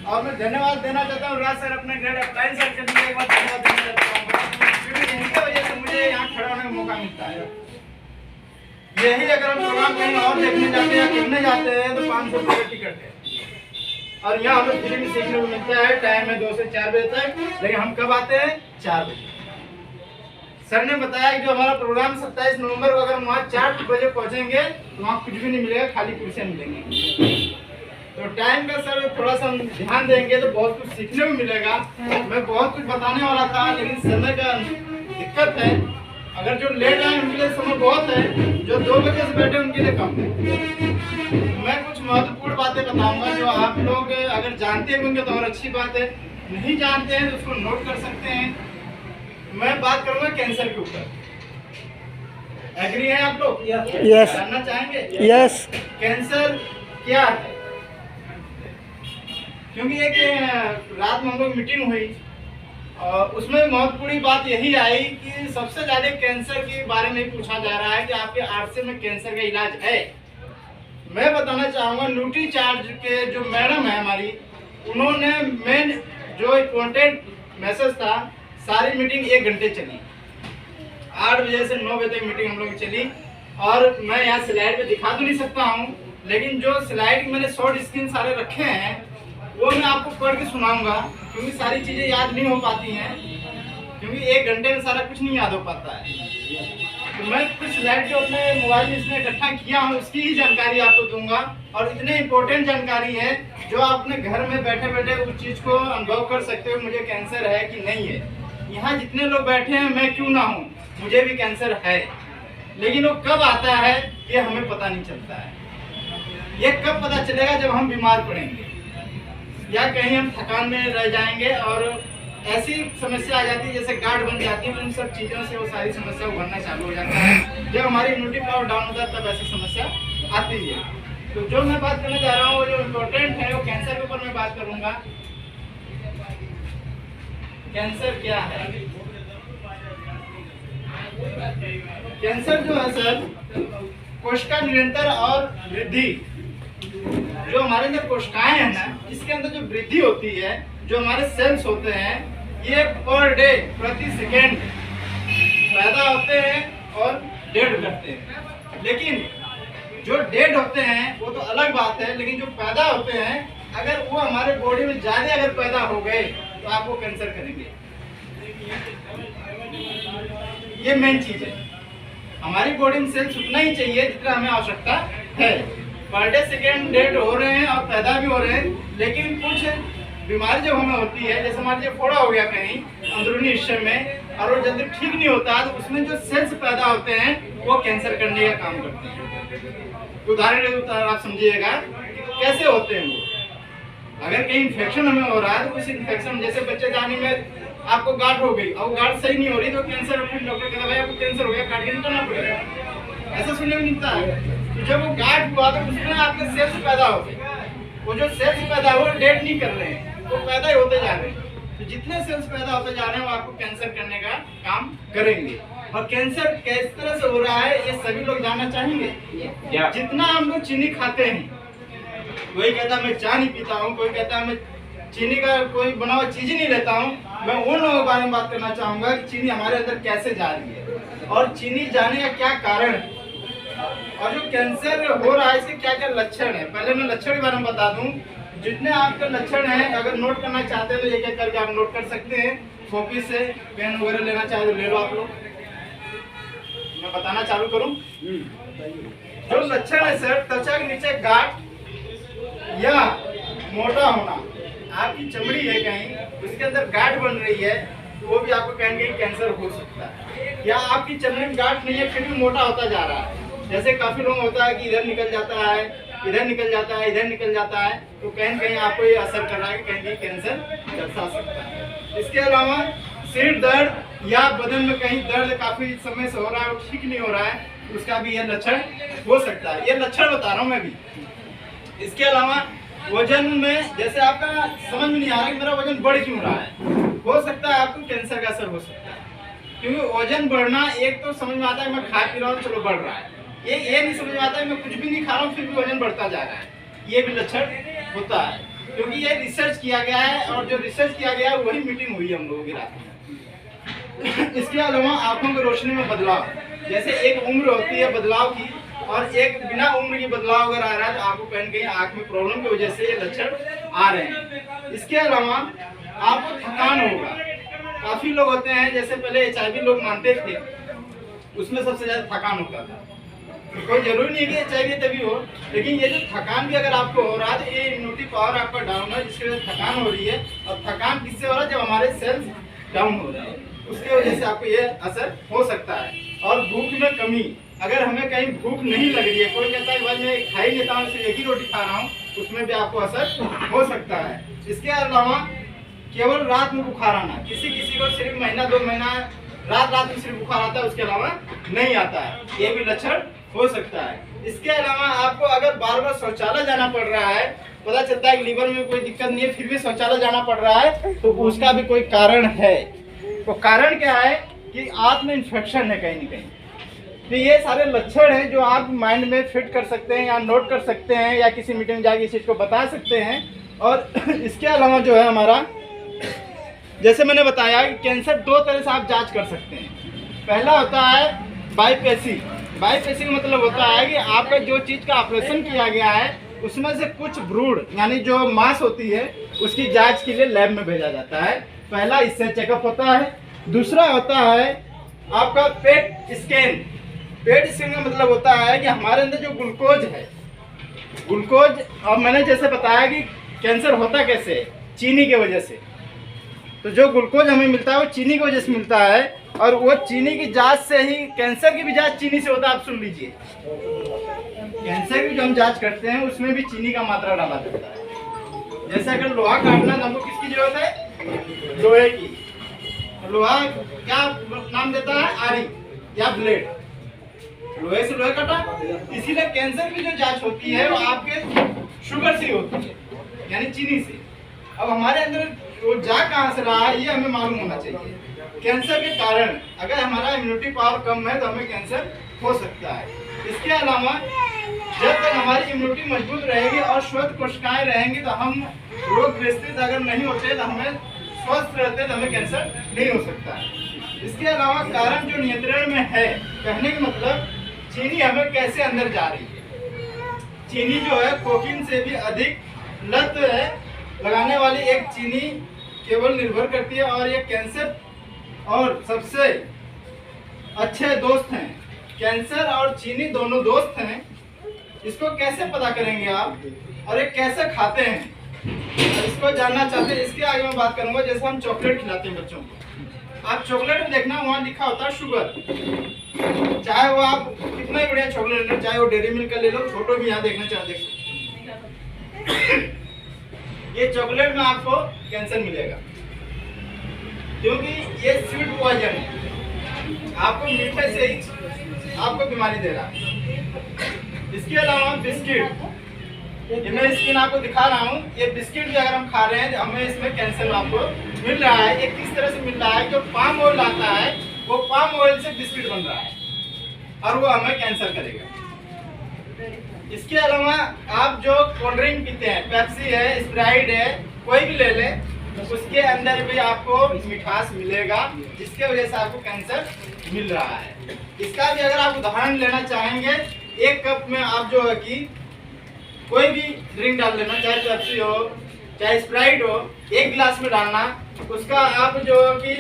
और मैं धन्यवाद देना चाहता हूँ राज सर, अपने ग्रेड अप्लायंस सर के लिए एक बार धन्यवाद देना चाहता हूँ, क्योंकि इनकी वजह से मुझे यहाँ खड़ा होने का मौका मिलता है। यही अगर हम प्रोग्राम कहीं और देखने जाते हैं, घूमने जाते हैं, तो 500 रुपये टिकट है, और यहाँ हमें फ्री में सीखने को मिलता है। टाइम है 2 से 4 बजे तक, लेकिन हम कब आते हैं? 4 बजे। सर ने बताया कि जो हमारा प्रोग्राम 27 नवंबर को अगर हम वहाँ 4 बजे पहुँचेंगे तो वहाँ कुछ भी नहीं मिलेगा, खाली कुर्सियाँ मिलेंगी। तो टाइम का सर थोड़ा सा हम ध्यान देंगे तो बहुत कुछ सीखने को मिलेगा। मैं बहुत कुछ बताने वाला था, लेकिन समय का दिक्कत है। अगर जो लेट आए उनके लिए समय बहुत है, जो 2 बजे से बैठे उनके लिए कम है। मैं कुछ महत्वपूर्ण बातें बताऊंगा जो आप लोग अगर जानते होंगे तो और अच्छी बात है, नहीं जानते हैं तो उसको नोट कर सकते हैं। मैं बात करूंगा कैंसर के ऊपर। एग्री हैं आप लोग? यस। जानना चाहेंगे? यस। कैंसर क्या है? क्योंकि एक रात में हम लोग मीटिंग हुई और उसमें महत्वपूर्ण बात यही आई कि सबसे ज्यादा कैंसर के बारे में पूछा जा रहा है कि आपके आरसे में कैंसर का इलाज है। मैं बताना चाहूँगा न्यूट्री चार्ज के जो मैडम है हमारी, उन्होंने मेन जो इम्पोर्टेंट मैसेज था, सारी मीटिंग 1 घंटे चली, 8 बजे से 9 बजे तक मीटिंग हम लोग की चली। और मैं यहाँ स्लाइड पे दिखा तो नहीं सकता हूँ, लेकिन जो स्लाइड मैंने शॉर्ट स्क्रीन सारे रखे हैं वो मैं आपको पढ़ के सुनाऊंगा, क्योंकि सारी चीज़ें याद नहीं हो पाती हैं, क्योंकि 1 घंटे में सारा कुछ नहीं याद हो पाता है। तो मैं कुछ स्लाइड जो अपने मोबाइल में इसमें इकट्ठा किया हूँ उसकी ही जानकारी आपको दूंगा, और इतनी इम्पोर्टेंट जानकारी है जो आप अपने घर में बैठे बैठे उस चीज़ को अनुभव कर सकते हो, मुझे कैंसर है कि नहीं है। यहाँ जितने लोग बैठे हैं, मैं क्यों ना हूँ, मुझे भी कैंसर है, लेकिन वो कब आता है ये हमें पता नहीं चलता है। ये कब पता चलेगा? जब हम बीमार पड़ेंगे या कहीं हम थकान में रह जाएंगे और ऐसी समस्या आ जाती है जैसे गांठ बन जाती है, उन सब चीज़ों से वो सारी समस्या उभरना चालू हो जाता है। जब हमारी इम्यूनिटी पावर डाउन होता है तब ऐसी समस्या आती है। तो जो मैं बात करना चाह रहा हूँ वो जो इम्पोर्टेंट है वो कैंसर के ऊपर मैं बात करूँगा। कैंसर क्या है? कैंसर जो है सर, कोशिका निरंतर और वृद्धि, जो हमारे अंदर कोशिकाएं हैं ना, इसके अंदर जो वृद्धि होती है, जो हमारे सेल्स होते हैं, ये पर डे, प्रति सेकेंड पैदा होते हैं और डेड करते हैं। लेकिन जो डेड होते हैं वो तो अलग बात है, लेकिन जो पैदा होते हैं अगर वो हमारे बॉडी में ज्यादा अगर पैदा हो गए तो आपको कैंसर करेंगे। ये मेन चीज है। हमारी बॉडी में सेल्स उतना ही चाहिए जितना हमें आवश्यकता है। पर डे सेकेंड डेड हो रहे हैं और पैदा भी हो रहे हैं, लेकिन कुछ बीमारी जब हमें होती है, जैसे मान लीजिए फोड़ा हो गया कहीं अंदरूनी हिस्से में और वो जल्दी ठीक नहीं होता, तो उसमें जो सेल्स पैदा होते हैं वो कैंसर करने का काम करते हैं। उदाहरण के लिए आप समझिएगा कैसे होते हैं वो। अगर कहीं इन्फेक्शन हमें हो रहा है तो उस इन्फेक्शन, जैसे बच्चे जाने में आपको गांठ हो गई और गांठ सही नहीं हो रही तो कैंसर, डॉक्टर कहता भाई आपको कैंसर हो गया, काट के निकालना पड़ेगा। ऐसा सुनने में मिलता है। तो जब वो गांठ हुआ तो उसमें आपके सेल्स पैदा हो गए, वो जो सेल्स पैदा हो डेड नहीं कर रहे हैं, वो पैदा ही होते जा रहे हैं। तो जितने सेल्स पैदा होते जा रहे हैं वो आपको कैंसर करने का काम करेंगे। और कैंसर किस तरह से हो रहा है ये सभी लोग जानना चाहेंगे। जितना हम लोग चीनी खाते हैं, कोई कहता है मैं चाय नहीं पीता हूँ, कोई कहता है मैं चीनी का कोई बना हुआ चीज ही नहीं लेता हूँ। मैं उन लोगों के बारे में बात करना चाहूंगा कि चीनी हमारे अंदर कैसे जा रही है और चीनी जाने का क्या कारण है, और जो कैंसर हो रहा है इसके क्या क्या लक्षण है। पहले मैं लक्षण के बारे में बता दूं। जितने आपके लक्षण हैं अगर नोट करना चाहते हैं तो एक एक करके आप नोट कर सकते हैं। कॉपी से पेन वगैरह लेना चाहे तो ले लो आप लोग। मैं बताना चालू करूं। जो लक्षण है सर, त्वचा के नीचे गांठ या मोटा होना, आपकी चमड़ी है कहीं उसके अंदर गांठ बन रही है तो वो भी आपको कहेंगे कैंसर हो सकता है। या आपकी चमड़ी में गांठ नहीं है फिर भी मोटा होता जा रहा है, जैसे काफी लोग होता है कि इधर निकल जाता है, इधर निकल जाता है, इधर निकल जाता है, तो कहीं कहीं आपको ये असर कर रहा है कि कहीं कैंसर दर्शा सकता है। इसके अलावा सिर दर्द या बदन में कहीं दर्द काफी समय से हो रहा है और ठीक नहीं हो रहा है, उसका भी यह लक्षण हो सकता है। ये लक्षण बता रहा हूँ मैं भी। इसके अलावा वजन में, जैसे आपका समझ में नहीं आ रहा कि मेरा वजन बढ़ क्यों रहा है, हो सकता है आपको कैंसर का असर हो सकता है। क्योंकि वजन बढ़ना, एक तो समझ में आता है मैं खा पी रहा हूँ चलो बढ़ रहा है, ये नहीं समझ में आता है मैं कुछ भी नहीं खा रहा हूँ फिर भी वजन बढ़ता जा रहा है, ये भी लक्षण होता है। क्योंकि ये रिसर्च किया गया है, और जो रिसर्च किया गया है वही मीटिंग हुई हम लोगों की रात में। इसके अलावा आंखों की रोशनी में बदलाव, जैसे एक उम्र होती है बदलाव की, और एक बिना उम्र की बदलाव अगर आ रहा है तो आपको कहीं कहीं आंख में प्रॉब्लम की वजह से ये लक्षण आ रहे हैं। इसके अलावा आपको थकान होगा। काफी लोग होते हैं, जैसे पहले HIV लोग मानते थे, उसमें सबसे ज्यादा थकान होता था। कोई जरूरी नहीं कि HIV तभी हो, लेकिन ये जो थकान भी अगर आपको हो रहा है तो ये इम्यूनिटी पावर आपका डाउन है, जिसकी वजह से थकान हो रही है। और थकान किससे हो रहा है? जब हमारे सेल्स डाउन हो रहे हैं, उसकी वजह से आपको ये असर हो सकता है। और भूख में कमी, अगर हमें कहीं भूख नहीं लग रही है, कोई कहता है भाई मैं खा ही लेता हूँ, सिर्फ एक ही रोटी खा रहा हूँ, उसमें भी आपको असर हो सकता है। इसके अलावा केवल रात में बुखार आना, किसी किसी को सिर्फ महीना 2 महीना रात में सिर्फ बुखार आता है, उसके अलावा नहीं आता है, ये भी लक्षण हो सकता है। इसके अलावा आपको अगर बार बार शौचालय जाना पड़ रहा है, पता चलता है कि लीवर में कोई दिक्कत नहीं है, फिर भी शौचालय जाना पड़ रहा है, तो उसका भी कोई कारण है। तो कारण क्या है कि आत्म इन्फेक्शन है कहीं न कहीं। तो ये सारे लक्षण हैं जो आप माइंड में फिट कर सकते हैं, या नोट कर सकते हैं, या किसी मीटिंग में जाके इस चीज़ को बता सकते हैं। और इसके अलावा जो है हमारा, जैसे मैंने बताया कि कैंसर 2 तरह से आप जांच कर सकते हैं। पहला होता है बाईपेसी। बाईपेसी का मतलब होता है कि आपका जो चीज़ का ऑपरेशन किया गया है उसमें से कुछ भ्रूण यानी जो मांस होती है उसकी जांच के लिए लैब में भेजा जाता है। पहला इससे चेकअप होता है। दूसरा होता है आपका पेट स्कैन। पेट स्कैन का मतलब होता है कि हमारे अंदर जो ग्लूकोज है, ग्लूकोज, और मैंने जैसे बताया कि कैंसर होता कैसे है, चीनी की वजह से। तो जो ग्लूकोज हमें मिलता है वो चीनी की वजह से मिलता है, और वो चीनी की जांच से ही, कैंसर की भी जांच चीनी से होता है। आप सुन लीजिए, कैंसर की जो हम जांच करते हैं उसमें भी चीनी का मात्रा डाला जाता है। जैसे अगर लोहा काटना तो हमको किसकी जरूरत है? लोहे की। लोहा क्या नाम देता है? आरी या ब्लेड। लोहे से लोहे काटा। इसीलिए कैंसर की जो जांच होती है वो आपके शुगर से होती है, यानी चीनी से। अब हमारे अंदर वो जा कहाँ से रहा है ये हमें मालूम होना चाहिए। कैंसर के कारण अगर हमारा इम्यूनिटी पावर कम है तो हमें कैंसर हो सकता है। इसके अलावा जब तक हमारी इम्यूनिटी मजबूत रहेगी और श्वेत कोशिकाएं रहेंगी तो हम रोग ग्रसित अगर नहीं होते तो हमें स्वस्थ रहते तो हमें कैंसर नहीं हो सकता है। इसके अलावा कारण जो नियंत्रण में है, कहने का मतलब चीनी हमें कैसे अंदर जा रही है। चीनी जो है कोकीन से भी अधिक लत है लगाने वाली एक चीनी केवल निर्भर करती है, और ये कैंसर और सबसे अच्छे दोस्त हैं। कैंसर और चीनी दोनों दोस्त हैं। इसको कैसे पता करेंगे आप, और ये कैसे खाते हैं, इसको जानना चाहते हैं। इसके आगे मैं बात करूंगा। जैसे हम चॉकलेट खिलाते हैं बच्चों को, आप चॉकलेट में देखना वहाँ लिखा होता है शुगर। चाहे वो आप कितना ही बढ़िया चॉकलेट ले लो, चाहे वो डेयरी मिल्क का ले लो, फोटो भी यहाँ देखना चाहते हैं। ये चॉकलेट में आपको कैंसर मिलेगा, क्योंकि ये स्वीट पॉइजन है। आपको मीठे से ही आपको बीमारी दे रहा है। इसके अलावा बिस्किट, ये मैं स्किन आपको दिखा रहा हूँ। ये बिस्किट भी अगर हम खा रहे हैं तो हमें इसमें कैंसर आपको मिल रहा है। ये किस तरह से मिल रहा है? जो पाम ऑयल आता है वो पाम ऑयल से बिस्किट बन रहा है, और वो हमें कैंसर करेगा। इसके अलावा आप जो कोल्ड ड्रिंक पीते हैं, पेप्सी है, स्प्राइट है, कोई भी ले लें, तो उसके अंदर भी आपको मिठास मिलेगा, जिसके वजह से आपको कैंसर मिल रहा है। इसका भी अगर आप उदाहरण लेना चाहेंगे, एक कप में आप जो है कि कोई भी ड्रिंक डाल लेना, चाहे पेप्सी हो चाहे स्प्राइट हो, एक गिलास में डालना। उसका आप जो कि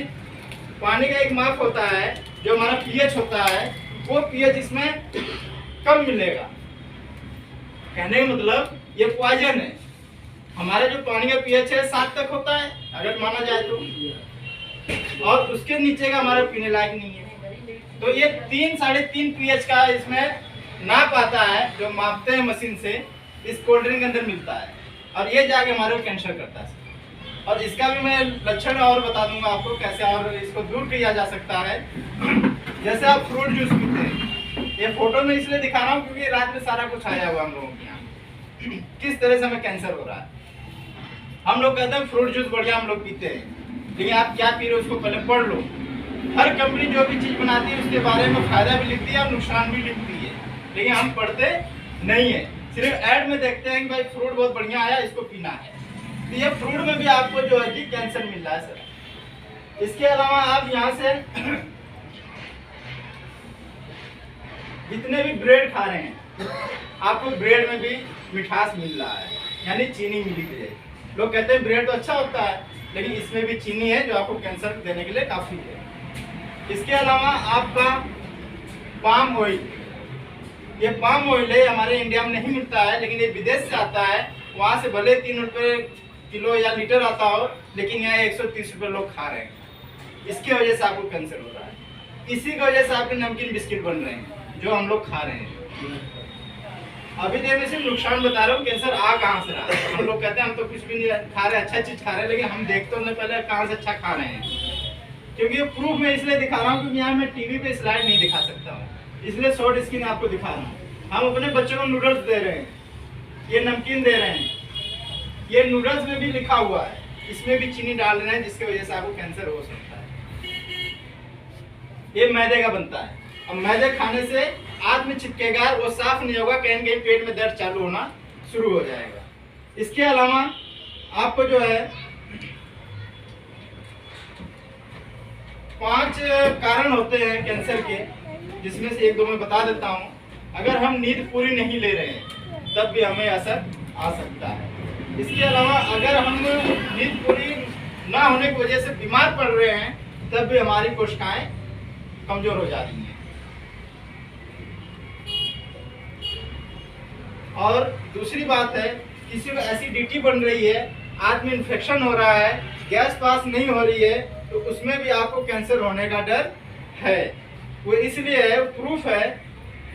पानी का एक माप होता है, जो हमारा पीएच होता है, वो पीएच इसमें कम मिलेगा। कहने का मतलब ये पॉइजन है। हमारे जो पानी का पीएच है 7 तक होता है अगर माना जाए तो, और उसके नीचे का हमारा पीने लायक नहीं है। तो ये 3 साढ़े 3 पीएच का इसमें नाप आता है, जो मापते हैं मशीन से, इस कोल्ड ड्रिंक के अंदर मिलता है, और ये जाके हमारे को कैंसर करता है। और इसका भी मैं लक्षण और बता दूंगा आपको कैसे और इसको दूर किया जा सकता है। जैसे आप फ्रूट जूस पीते हैं, ये फोटो में इसलिए दिखा रहा हूँ क्योंकि रात में सारा कुछ आया हुआ हम लोगों के यहाँ, किस तरह से हमें कैंसर हो रहा है। हम लोग कहते हैं फ्रूट जूस बढ़िया हम लोग पीते हैं, लेकिन आप क्या पी रहे हो उसको पहले पढ़ लो। हर कंपनी जो भी चीज़ बनाती है उसके बारे में फायदा भी लिखती है और नुकसान भी लिखती है, लेकिन हम पढ़ते नहीं है। सिर्फ ऐड में देखते हैं कि भाई फ्रूट बहुत बढ़िया आया, इसको पीना है, इसलिए फ्रूट में भी आपको जो है कि कैंसर मिल रहा है सर। इसके अलावा आप यहाँ से जितने भी ब्रेड खा रहे हैं, आपको ब्रेड में भी मिठास मिल रहा है, यानी चीनी मिली है। लोग कहते हैं ब्रेड तो अच्छा होता है, लेकिन इसमें भी चीनी है जो आपको कैंसर देने के लिए काफी है। इसके अलावा आपका पाम ऑयल, ये पाम ऑयल है, हमारे इंडिया में नहीं मिलता है, लेकिन ये विदेश से आता है। वहाँ से भले 3 रुपये किलो या लीटर आता हो, लेकिन यहाँ 130 रुपये लोग खा रहे हैं। इसकी वजह से आपको कैंसर हो रहा है। इसी की वजह से आपके नमकीन बिस्किट बन रहे हैं जो हम लोग खा रहे हैं। अभी तो मैं सिर्फ नुकसान बता रहा हूँ, कैंसर आ कहाँ से रहा है। हम लोग कहते हैं हम तो कुछ भी नहीं खा रहे, अच्छा चीज खा रहे हैं, लेकिन हम देखते हैं पहले कहाँ से अच्छा खा रहे हैं। क्योंकि ये प्रूफ मैं इसलिए दिखा रहा हूँ क्योंकि यहाँ मैं टीवी पे स्लाइड नहीं दिखा सकता हूँ, इसलिए शॉर्ट स्क्रीन आपको दिखा रहा हूँ। हम अपने बच्चों को नूडल्स दे रहे हैं, ये नमकीन दे रहे हैं, ये नूडल्स में भी लिखा हुआ है, इसमें भी चीनी डाल रहे हैं, जिसकी वजह से आपको कैंसर हो सकता है। ये मैदे का बनता है। अब मैदे खाने से आंत में चिपकेगा, वो साफ नहीं होगा, कहीं कहीं पेट में दर्द चालू होना शुरू हो जाएगा। इसके अलावा आपको जो है 5 कारण होते हैं कैंसर के, जिसमें से 1-2 मैं बता देता हूँ। अगर हम नींद पूरी नहीं ले रहे हैं तब भी हमें असर आ सकता है। इसके अलावा अगर हम नींद पूरी ना होने की वजह से बीमार पड़ रहे हैं तब भी हमारी कोशिकाएं कमजोर हो जा रही हैं। और दूसरी बात है, किसी को एसिडिटी बन रही है, आंत में इन्फेक्शन हो रहा है, गैस पास नहीं हो रही है, तो उसमें भी आपको कैंसर होने का डर है। वो इसलिए है, प्रूफ है,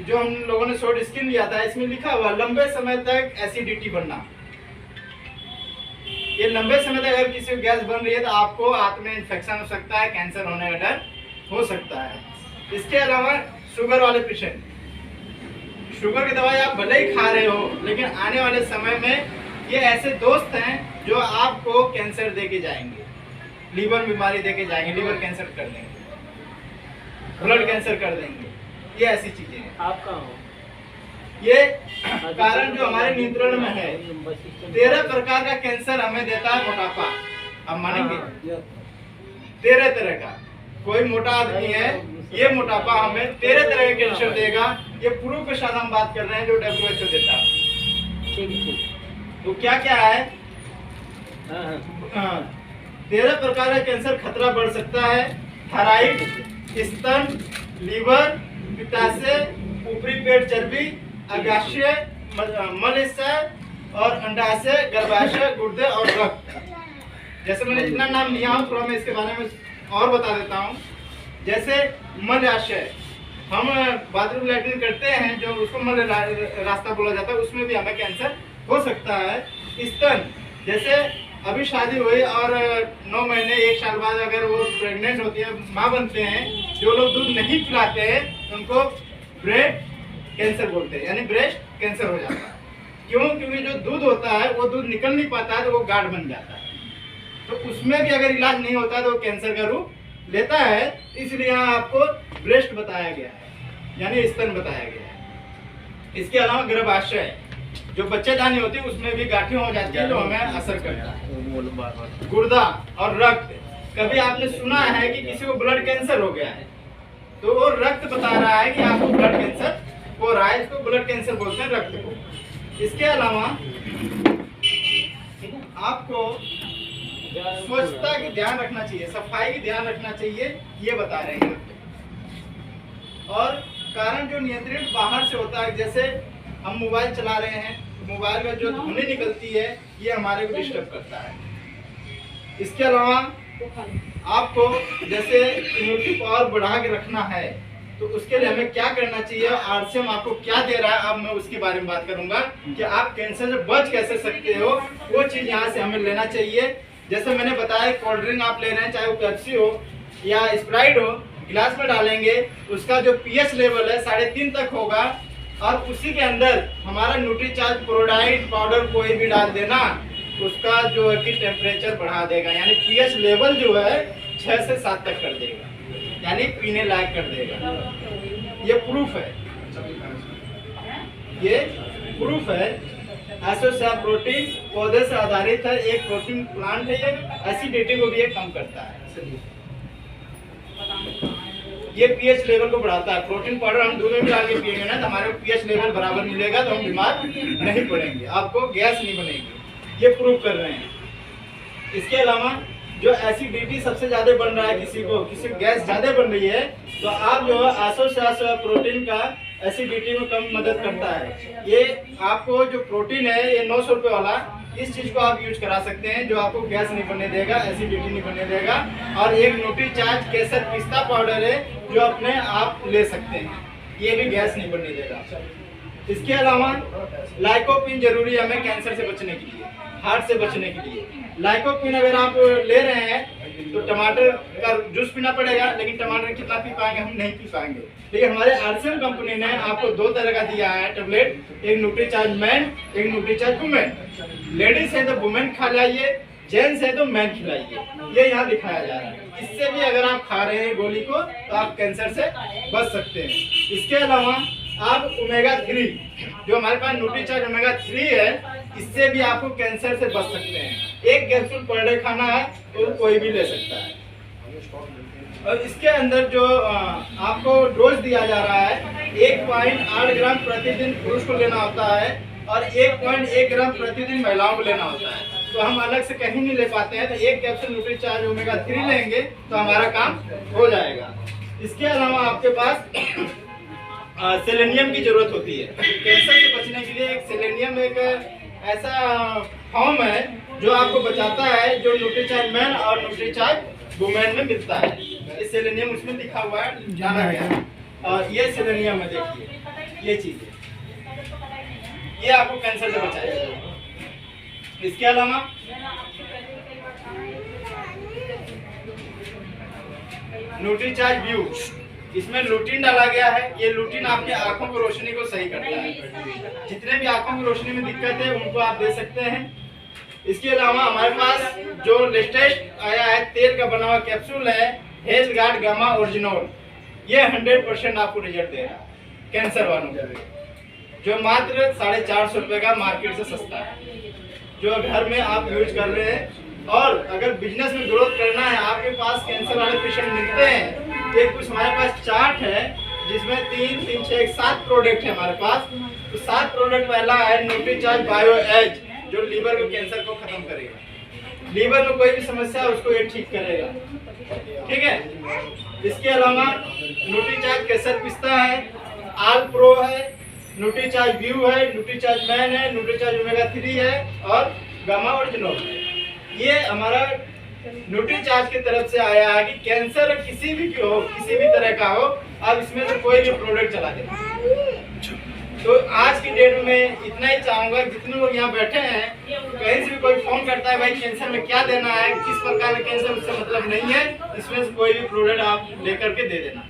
जो हम लोगों ने शॉर्ट स्क्रीन लिया था, इसमें लिखा हुआ लंबे समय तक एसिडिटी बनना। ये लंबे समय तक अगर किसी को गैस बन रही है तो आपको आंत में इन्फेक्शन हो सकता है, कैंसर होने का डर हो सकता है। इसके अलावा शुगर वाले पेशेंट, शुगर की दवाई आप भले ही खा रहे हो, लेकिन आने वाले समय में ये ऐसे दोस्त हैं जो आपको कैंसर दे के जाएंगे, लीवर बीमारी दे के जाएंगे, लीवर कैंसर कर देंगे, ब्लड कैंसर कर देंगे। ये ऐसी चीजें हैं। आप कहाँ हो? ये कारण जो हमारे नियंत्रण में है। 13 प्रकार का कैंसर हमें देता है मोटापा, हम मानेंगे 13 तरह का। कोई मोटा आदमी है, ये मोटापा हमें 13 तरह का कैंसर देगा। ये प्रूफ के साथ हम बात कर रहे हैं जो WHO देता है। तो क्या क्या है? 13 प्रकार का कैंसर खतरा बढ़ सकता है। थायराइड, स्तन, लीवर, पित्ताशय, ऊपरी पेट चर्बी, अग्नाशय, मलाशय और अंडाशय, गर्भाशय, गुर्दे और रक्त। जैसे मैंने जितना नाम लिया हूँ, थोड़ा मैं इसके बारे में और बता देता हूँ। जैसे मलाशय, हम बाथरूम लैट्रिन करते हैं, जो उसको मल रास्ता बोला जाता है, उसमें भी हमें कैंसर हो सकता है। स्तन, जैसे अभी शादी हुई और 9 महीने 1 साल बाद अगर वो प्रेग्नेंट होती है, माँ बनते हैं, जो लोग दूध नहीं पिलाते हैं उनको ब्रेस्ट कैंसर बोलते हैं, यानी ब्रेस्ट कैंसर हो जाता है। क्यों? क्योंकि जो दूध होता है वो दूध निकल नहीं पाता है, तो वो गाढ़ बन जाता है। तो उसमें भी अगर इलाज नहीं होता तो वो कैंसर का रूप लेता है। इसलिए यहाँ आपको ब्रेस्ट बताया गया है, यानी स्तन बताया गया है। इसके अलावा गर्भाशय, जो बच्चेदानी होती है, उसमें भी गांठें हो जाती है, जो हमें असर करता है। गुर्दा और रक्त, कभी आपने सुना है कि किसी को ब्लड कैंसर हो गया है, तो वो रक्त बता रहा है कि आपको ब्लड कैंसर हो रहा है, इसको ब्लड कैंसर बोलते हैं, रक्त को। इसके अलावा आपको स्वच्छता की ध्यान रखना चाहिए, सफाई की ध्यान रखना चाहिए, ये बता रहे हैं। और कारण जो नियंत्रित बाहर से होता है, जैसे हम मोबाइल चला रहे हैं, मोबाइल में जो धुनी निकलती है, ये हमारे को डिस्टर्ब करता है। इसके अलावा आपको जैसे इम्यूनिटी पावर बढ़ा के रखना है, तो उसके लिए हमें क्या करना चाहिए, RCM आपको क्या दे रहा है, अब मैं उसके बारे में बात करूंगा कि आप कैंसर से बच कैसे सकते हो। वो चीज यहाँ से हमें लेना चाहिए। जैसे मैंने बताया, कोल्ड ड्रिंक आप ले रहे हैं, चाहे वो पेप्सी हो या स्प्राइट हो, गिलास में डालेंगे, उसका जो pH लेवल है 3.5 तक होगा, और उसी के अंदर हमारा न्यूट्रीचार्ज प्रोडाइड पाउडर कोई भी डाल देना, उसका जो है कि टेम्परेचर बढ़ा देगा, यानी pH लेवल जो है 6 से 7 तक कर देगा, यानी पीने लायक कर देगा। ये प्रूफ है, ये प्रूफ है। एसोसिया प्रोटीन पौधे से आधारित है, एक प्रोटीन प्लांट है। ये एसिडिटी को भी ये कम करता है। ये पीएच लेवल को बढ़ाता है। प्रोटीन पाउडर हम दूध में मिला के पिएंगे ना तो हमारे पीएच लेवल बराबर मिलेगा, तो हम बीमार नहीं पड़ेंगे, आपको गैस नहीं बनेगी। ये प्रूव कर रहे हैं। इसके अलावा जो एसिडिटी सबसे ज्यादा बन रहा है, किसी को गैस ज्यादा बन रही है, तो आप जो एसोसिया प्रोटीन का एसिडिटी में कम मदद करता है। ये आपको जो प्रोटीन है ये 900 रुपये वाला, इस चीज को आप यूज करा सकते हैं, जो आपको गैस नहीं बनने देगा, एसिडिटी नहीं बनने देगा। और एक न्यूट्रीचार्ज केसर पिस्ता पाउडर है जो अपने आप ले सकते हैं, ये भी गैस नहीं बनने देगा। इसके अलावा लाइकोपिन जरूरी है हमें कैंसर से बचने के लिए, हार्ट से बचने के लिए। लाइकोपिन अगर आप ले रहे हैं तो टमाटर का जूस पीना पड़ेगा, लेकिन टमाटर कितना पी पाएंगे, हम नहीं पी पाएंगे। लेकिन हमारे आर्सेल कंपनी ने आपको 2 तरह का दिया है टेबलेट, एक न्यूट्रीचार्ज मैन, एक न्यूट्रीचार्ज वुमेन। लेडीज है तो वुमेन खा लाइए, जेंट्स है तो मैन खिलाइए, ये यहाँ दिखाया जा रहा है। इससे भी अगर आप खा रहे हैं गोली को तो आप कैंसर से बच सकते हैं। इसके अलावा आप ओमेगा 3, जो हमारे पास न्यूट्रीचार्ज ओमेगा 3 है, इससे भी आपको कैंसर से बच सकते हैं। एक कैप्सूल पर डे खाना है तो कोई भी ले सकता है। और इसके अंदर जो आपको डोज दिया जा रहा है 1.8 ग्राम प्रतिदिन पुरुष को लेना होता है और 1.1 ग्राम प्रतिदिन महिलाओं को लेना होता है। तो हम अलग से कहीं नहीं ले पाते हैं, तो एक कैप्सूल न्यूट्रीचार्ज ओमेगा 3 लेंगे तो हमारा काम हो जाएगा। इसके अलावा आपके पास सेलेनियम की जरूरत होती है। कैंसर से बचने के लिए एक सेलेनियम एक ऐसा फॉर्म है जो आपको बचाता है, जो न्यूट्रीचार्ज मैन और न्यूट्रीचार्ज वुमेन में मिलता है। ये सेलेनियम उसमें लिखा हुआ है, जाना गया। और ये सेलेनियम है, देखिए ये चीज है, ये आपको कैंसर से बचाएगा। इसके अलावा न्यूट्रीचार्ज व्यू, इसमें लूटिन डाला गया है। ये लूटिन आपके आंखों की रोशनी को सही करता है। जितने भी आंखों की रोशनी में दिक्कत है उनको आप दे सकते हैं। इसके अलावा हमारे पास जो लेटेस्ट आया है तेल का बना हुआ कैप्सूल है, हेल्थ गार्ड गामा ओरिजिनल, ये 100% आपको रिजल्ट देगा कैंसर वालों को, जो मात्र 450 रुपये का मार्केट से सस्ता है, जो घर में आप यूज कर रहे हैं। और अगर बिजनेस में ग्रोथ करना है, आपके पास कैंसर वाले पेशेंट मिलते हैं, एक कुछ हमारे पास चार्ट है जिसमें 3, 3, 6, 7 प्रोडक्ट है हमारे पास। तो 7 प्रोडक्ट पहला है न्यूट्रीचार्ज बायो एज, जो लीवर के कैंसर को खत्म करेगा। लीवर में कोई भी समस्या है उसको ये ठीक करेगा, ठीक है। इसके अलावा न्यूट्रीचार्ज केसर पिस्ता है, आल प्रो है, न्यूट्रीचार्ज व्यू है, न्यूट्रीचार्ज मैन है, न्यूट्रीचार्ज ओमेगा 3 है और गामा ओरिजिनल है। ये हमारा न्यूट्रीचार्ज की तरफ से आया है कि कैंसर किसी भी की हो, किसी भी तरह का हो, आप इसमें से कोई भी प्रोडक्ट चला दें। तो आज की डेट में इतना ही चाहूंगा, जितने लोग यहाँ बैठे हैं, कहीं से भी कोई फोन करता है भाई कैंसर में क्या देना है, किस प्रकार का कैंसर, उससे मतलब नहीं है। इसमें से कोई भी प्रोडक्ट आप लेकर के दे देना,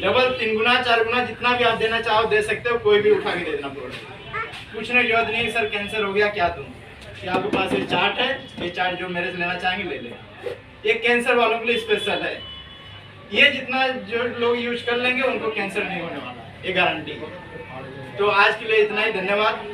डबल 3 गुना 4 गुना जितना भी आप देना चाहो दे सकते हो, कोई भी उठा के दे देना प्रोडक्ट। पूछने की जरूरत नहीं सर कैंसर हो गया क्या दूं, कि आपके पास ये चार्ट है, ये चार्ट जो मेरे से लेना चाहेंगे ले लें। ये कैंसर वालों के लिए स्पेशल है, ये जितना जो लोग यूज कर लेंगे उनको कैंसर नहीं होने वाला, ये गारंटी है। तो आज के लिए इतना ही, धन्यवाद।